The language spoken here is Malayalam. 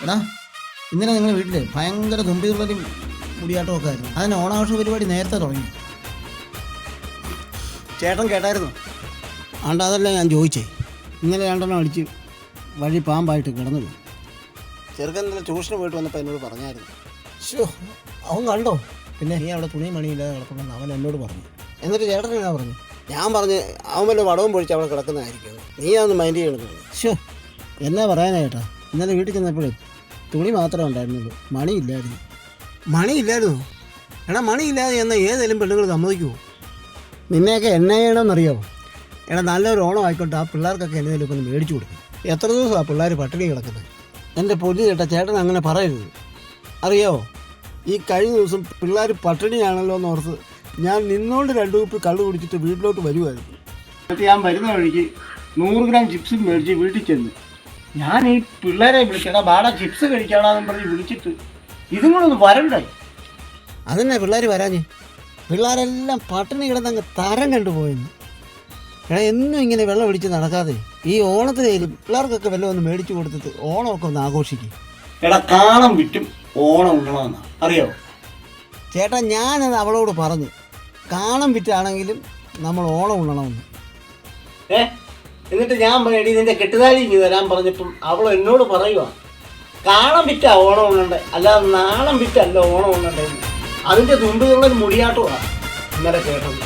എടാ ഇന്നലെ നിങ്ങളുടെ വീട്ടിൽ ഭയങ്കര തുമ്പിതുള്ളലും മുടിയാട്ടമൊക്കെ ആയിരുന്നു. അതിന് ഓണാഘോഷ പരിപാടി നേരത്തെ തുടങ്ങി. ചേട്ടൻ കേട്ടായിരുന്നു? ആണ്ട് അതല്ല ഞാൻ ചോദിച്ചേ. ഇന്നലെ രണ്ടെണ്ണം അടിച്ച് വഴി പാമ്പായിട്ട് കിടന്നു പോയി. ചെറുക്കൻ ഇന്നലെ ട്യൂഷന് പോയിട്ട് വന്നപ്പോൾ എന്നോട് പറഞ്ഞായിരുന്നു. ഷോ അവൻ കണ്ടോ? പിന്നെ നീ അവിടെ തുണി മണിയില്ലാതെ കിടക്കണമെന്ന് അവൻ എന്നോട് പറഞ്ഞു. എന്നിട്ട് ചേട്ടൻ എന്നാ പറഞ്ഞു? ഞാൻ പറഞ്ഞ് അവൻ വല്ല വടവും പൊഴിച്ച് അവിടെ കിടക്കുന്നതായിരിക്കും, നീ അതൊന്ന് മൈൻഡ് ചെയ്യണമെന്ന്. ഷോ എന്നാ പറയാനാ ചേട്ടാ, ഇന്നലെ വീട്ടിൽ ചെന്നപ്പോഴേ തുണി മാത്രമേ ഉണ്ടായിരുന്നുള്ളൂ, മണിയില്ലായിരുന്നു. മണിയില്ലായിരുന്നു? എടാ മണിയില്ലാതെ എന്നാൽ ഏതെങ്കിലും പെണ്ണുങ്ങൾ സമ്മതിക്കുമോ? നിന്നെയൊക്കെ എന്നാ ചെയ്യണമെന്നറിയാമോ? എടാ നല്ലൊരു ഓണം ആയിക്കോട്ടെ, ആ പിള്ളേർക്കൊക്കെ എന്തെങ്കിലും ഇപ്പം മേടിച്ചു കൊടുക്കും. എത്ര ദിവസം ആ പിള്ളേർ പട്ടിണി കിടക്കുന്നത്? എൻ്റെ പൊന്നു ചേട്ടാ, ചേട്ടൻ അങ്ങനെ പറയരുത്. അറിയാമോ, ഈ കഴിഞ്ഞ ദിവസം പിള്ളേർ പട്ടിണിയാണല്ലോ എന്ന് ഓർത്ത് ഞാൻ നിന്നോണ്ട് 2 കുപ്പി കള്ളു കുടിച്ചിട്ട് വീട്ടിലോട്ട് വരുമായിരുന്നു. എന്നിട്ട് ഞാൻ വരുന്ന വഴിക്ക് 100 ഗ്രാം ചിപ്സും മേടിച്ച് വീട്ടിൽ ചെന്ന് ഞാൻ ഈ പിള്ളേരെ വിളിക്കടാ ബാടാ ചിപ്സ് കഴിക്കാടാന്ന് പറഞ്ഞ് വിളിച്ചിട്ട് ഇതും കൂടെ ഒന്ന് വരണ്ടായി. അതെന്നെ പിള്ളേർ വരാഞ്ഞ്? പിള്ളേരെല്ലാം പട്ടിണി കിടന്നങ്ങ് തരം കണ്ടുപോയെന്ന്. എടാ എന്നും ഇങ്ങനെ വെള്ളം പിടിച്ച് നടക്കാതെ ഈ ഓണത്തിനേലും പിള്ളേർക്കൊക്കെ വല്ലതും ഒന്ന് മേടിച്ചു കൊടുത്തിട്ട് ഓണമൊക്കെ ഒന്ന് ആഘോഷിക്കും. എടാ കാണം വിറ്റും ഓണം ഉണ്ണണമെന്നാ, അറിയാമോ ചേട്ടാ? ഞാനത് അവളോട് പറഞ്ഞു, കാണം വിറ്റാണെങ്കിലും നമ്മൾ ഓണം ഉണ്ണണമെന്ന്. എന്നിട്ട് ഞാൻ പറയടി നിന്റെ കെട്ടുതാലി ഇങ്ങ് തരാൻ പറഞ്ഞപ്പം അവൾ എന്നോട് പറയുക, കാണം വിറ്റാ ഓണം ഉണ്ണണ്ടേ, അല്ലാതെ നാണം വിറ്റല്ല ഓണം ഉണ്ണണ്ടേ. അതിൻ്റെ തുമ്പുള്ള മുടിയാട്ടമാണ് ഇന്നലെ കേട്ടത്.